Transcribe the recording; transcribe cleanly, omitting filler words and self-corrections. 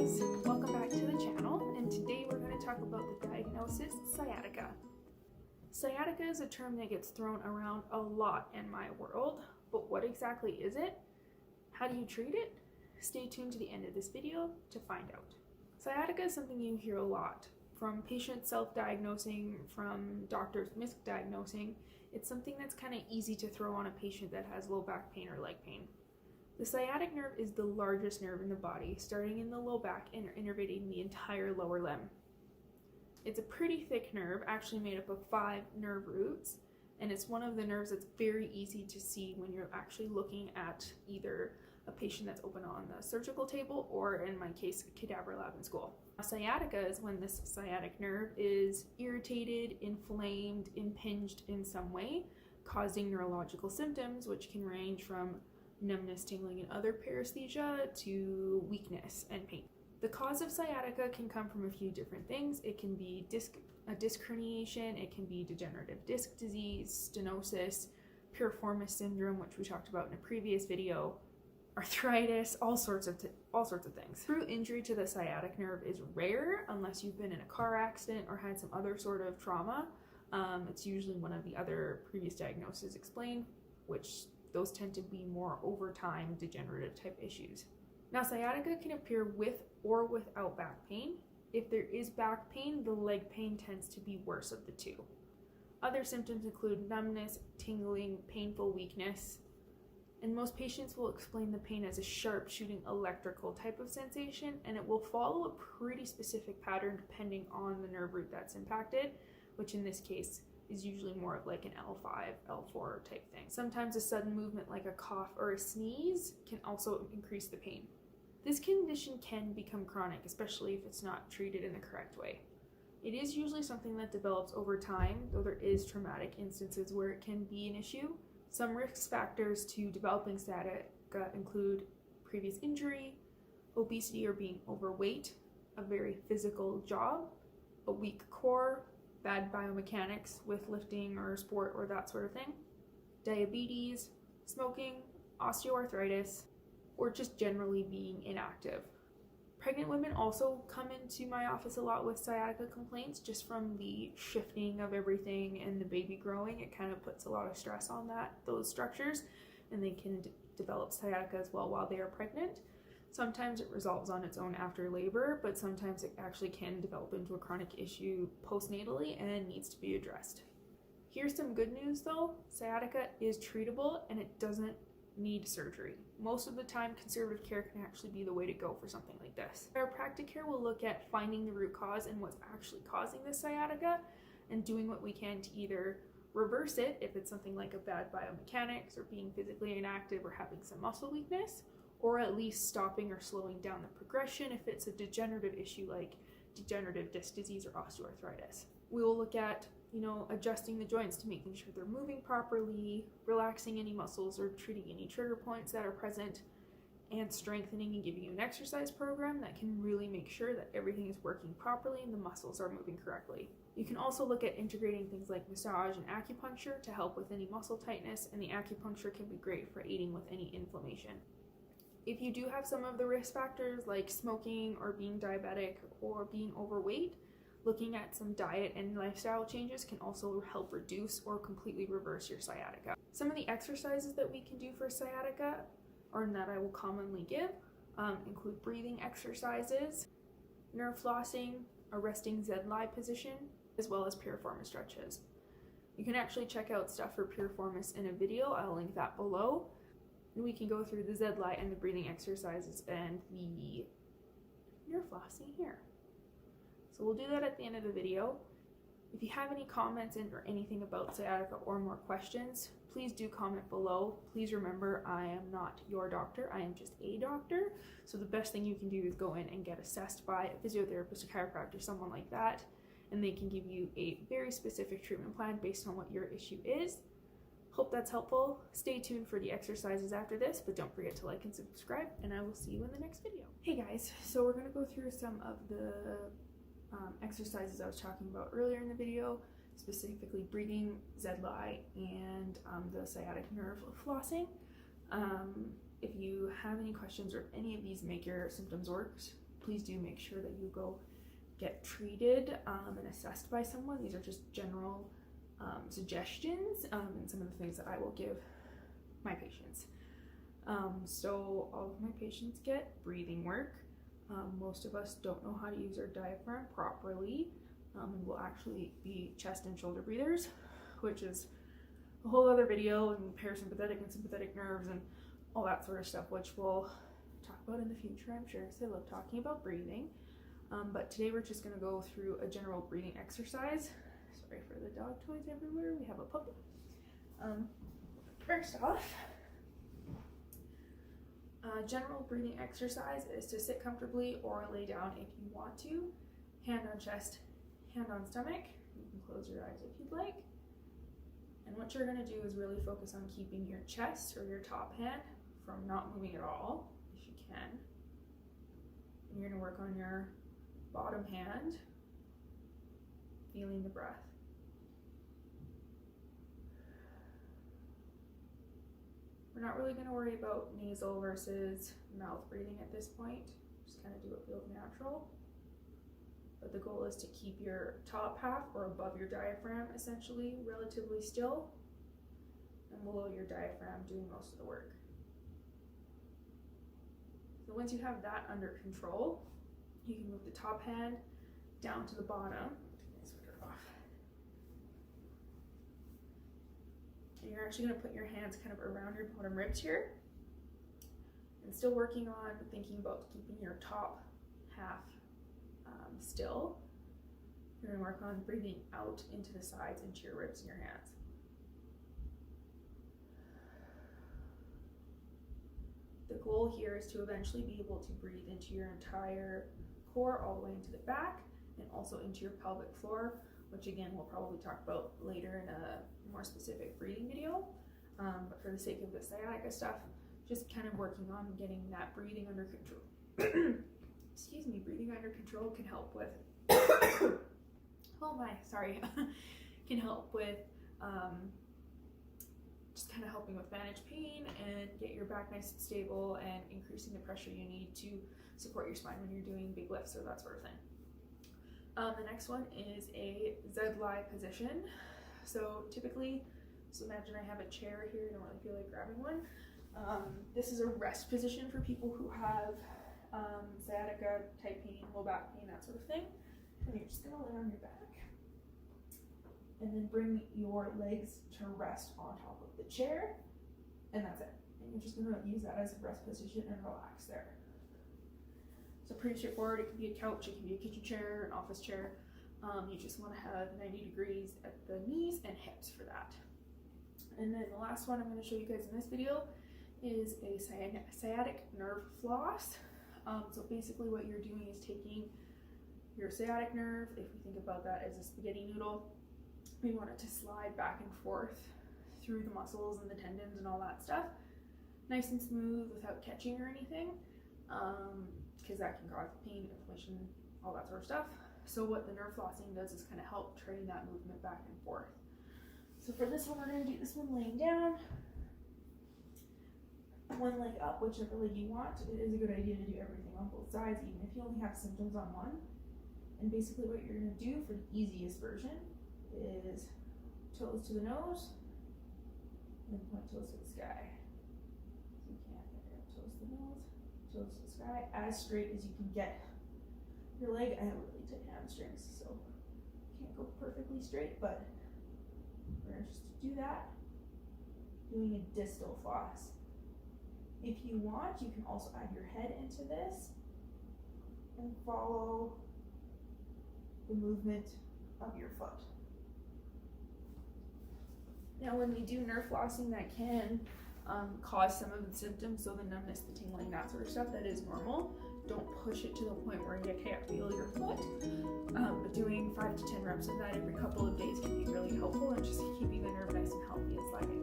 guys, welcome back to the channel, and today we're going to talk about the diagnosis sciatica. Sciatica is a term that gets thrown around a lot in my world, but what exactly is it? How do you treat it? Stay tuned to the end of this video to find out. Sciatica is something you hear a lot, from patients self-diagnosing, from doctors misdiagnosing. It's something that's kind of easy to throw on a patient that has low back pain or leg pain. The sciatic nerve is the largest nerve in the body, starting in the low back and innervating the entire lower limb. It's a pretty thick nerve, actually made up of 5 nerve roots, and it's one of the nerves that's very easy to see when you're actually looking at either a patient that's open on the surgical table or, in my case, a cadaver lab in school. Sciatica is when this sciatic nerve is irritated, inflamed, impinged in some way, causing neurological symptoms which can range from numbness, tingling, and other paresthesia to weakness and pain. The cause of sciatica can come from a few different things. It can be a disc herniation, it can be degenerative disc disease, stenosis, piriformis syndrome, which we talked about in a previous video, arthritis, all sorts of things. True injury to the sciatic nerve is rare unless you've been in a car accident or had some other sort of trauma. It's usually one of the other previous diagnoses explained, which those tend to be more over time degenerative type issues. Now, sciatica can appear with or without back pain. If there is back pain, the leg pain tends to be worse of the two. Other symptoms include numbness, tingling, painful weakness, and most patients will explain the pain as a sharp shooting electrical type of sensation, and it will follow a pretty specific pattern depending on the nerve root that's impacted, which in this case is usually more of like an L5, L4 type thing. Sometimes a sudden movement like a cough or a sneeze can also increase the pain. This condition can become chronic, especially if it's not treated in the correct way. It is usually something that develops over time, though there is traumatic instances where it can be an issue. Some risk factors to developing sciatica include previous injury, obesity or being overweight, a very physical job, a weak core, bad biomechanics with lifting or sport or that sort of thing, diabetes, smoking, osteoarthritis, or just generally being inactive. Pregnant women also come into my office a lot with sciatica complaints just from the shifting of everything and the baby growing. It kind of puts a lot of stress on those structures, and they can develop sciatica as well while they are pregnant. Sometimes it resolves on its own after labor, but sometimes it actually can develop into a chronic issue postnatally and needs to be addressed. Here's some good news though. Sciatica is treatable and it doesn't need surgery. Most of the time, conservative care can actually be the way to go for something like this. Chiropractic care will look at finding the root cause and what's actually causing the sciatica and doing what we can to either reverse it if it's something like a bad biomechanics or being physically inactive or having some muscle weakness, or at least stopping or slowing down the progression if it's a degenerative issue like degenerative disc disease or osteoarthritis. We will look at, adjusting the joints to making sure they're moving properly, relaxing any muscles or treating any trigger points that are present, and strengthening and giving you an exercise program that can really make sure that everything is working properly and the muscles are moving correctly. You can also look at integrating things like massage and acupuncture to help with any muscle tightness, and the acupuncture can be great for aiding with any inflammation. If you do have some of the risk factors like smoking or being diabetic or being overweight, looking at some diet and lifestyle changes can also help reduce or completely reverse your sciatica. Some of the exercises that we can do for sciatica, or that I will commonly give, include breathing exercises, nerve flossing, a resting Z-lie position, as well as piriformis stretches. You can actually check out stuff for piriformis in a video. I'll link that below. We can go through the Z-lie and the breathing exercises and the nerve flossing here. So we'll do that at the end of the video. If you have any comments or anything about sciatica or more questions, please do comment below. Please remember, I am not your doctor, I am just a doctor. So the best thing you can do is go in and get assessed by a physiotherapist, a chiropractor, someone like that, and they can give you a very specific treatment plan based on what your issue is. Hope that's helpful. Stay tuned for the exercises after this, but don't forget to like and subscribe, and I will see you in the next video. Hey guys, so we're gonna go through some of the exercises I was talking about earlier in the video, specifically breathing, Z-lie, and the sciatic nerve flossing. If you have any questions or if any of these make your symptoms worse, please do make sure that you go get treated and assessed by someone. These are just general suggestions and some of the things that I will give my patients. So all of my patients get breathing work. Most of us don't know how to use our diaphragm properly, and will actually be chest and shoulder breathers, which is a whole other video, and parasympathetic and sympathetic nerves and all that sort of stuff, which we'll talk about in the future, I'm sure, because I love talking about breathing. But today we're just going to go through a general breathing exercise. Sorry for the dog toys everywhere. We have a puppy. First off, general breathing exercise is to sit comfortably or lay down if you want to. Hand on chest, hand on stomach. You can close your eyes if you'd like. And what you're going to do is really focus on keeping your chest or your top hand from not moving at all, if you can. And you're going to work on your bottom hand, feeling the breath. We're not really going to worry about nasal versus mouth breathing at this point. Just kind of do what feels natural. But the goal is to keep your top half or above your diaphragm essentially relatively still, and below your diaphragm doing most of the work. So once you have that under control, you can move the top hand down to the bottom. And you're actually going to put your hands kind of around your bottom ribs here, and still working on thinking about keeping your top half still. You're going to work on breathing out into the sides, into your ribs and your hands. The goal here is to eventually be able to breathe into your entire core, all the way into the back, and also into your pelvic floor, which again we'll probably talk about later in a more specific breathing video. But for the sake of the sciatica stuff, just kind of working on getting that breathing under control. Excuse me, breathing under control can help with can help with just kind of helping with manage pain and get your back nice and stable, and increasing the pressure you need to support your spine when you're doing big lifts or that sort of thing. The next one is a Z-lie position. So typically, imagine I have a chair here, I don't really feel like grabbing one. This is a rest position for people who have sciatica, type pain, low back pain, that sort of thing. And you're just gonna lay on your back, and then bring your legs to rest on top of the chair, and that's it. And you're just gonna use that as a rest position and relax there. So pretty straightforward. It can be a couch, it can be a kitchen chair, an office chair. You just want to have 90 degrees at the knees and hips for that. And then the last one I'm going to show you guys in this video is a sciatic nerve floss. So basically what you're doing is taking your sciatic nerve, if we think about that as a spaghetti noodle, we want it to slide back and forth through the muscles and the tendons and all that stuff, nice and smooth without catching or anything, because that can cause pain, inflammation, all that sort of stuff. So what the nerve flossing does is kind of help train that movement back and forth. So for this one, we're going to do this one laying down, one leg up, whichever leg you want. It is a good idea to do everything on both sides, even if you only have symptoms on one. And basically what you're going to do for the easiest version is toes to the nose and point toes to the sky. So you can't get it. Toes to the nose, toes to the sky, as straight as you can get your leg. I have really tight hamstrings, so can't go perfectly straight, but we're going to just do that, doing a distal floss. If you want, you can also add your head into this and follow the movement of your foot. Now when we do nerve flossing, that can cause some of the symptoms, so the numbness, the tingling, that sort of stuff, that is normal. Don't push it to the point where you can't feel your foot, but doing 5 to 10 reps of that every couple of days can be really helpful, and just keeping the nerve nice and healthy and sliding